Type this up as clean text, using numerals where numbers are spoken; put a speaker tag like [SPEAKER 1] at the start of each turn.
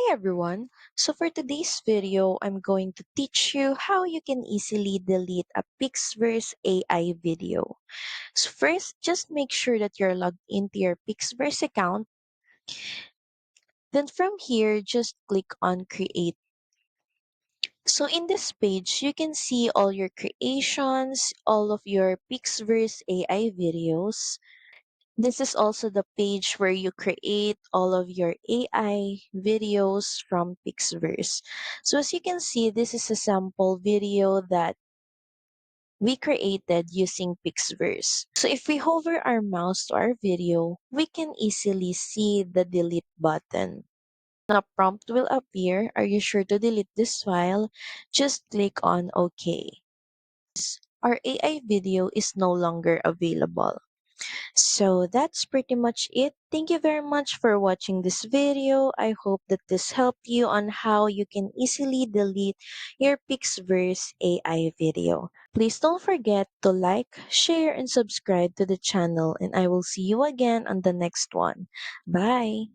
[SPEAKER 1] Everyone, so for today's video, I'm going to teach you how you can easily delete a Pixverse AI video. So first, just make sure that you're logged into your Pixverse account. Then from here, just click on create. So in this page, you can see all your creations, all of your Pixverse AI videos. This is also the page where you create all of your AI videos from Pixverse. So as you can see, this is a sample video that we created using Pixverse. So if we hover our mouse to our video, we can easily see the delete button. A prompt will appear. Are you sure to delete this file? Just click on OK. Our AI video is no longer available. So that's pretty much it. Thank you very much for watching this video. I hope that this helped you on how you can easily delete your Pixverse AI video. Please don't forget to like, share, and subscribe to the channel, and I will see you again on the next one. Bye!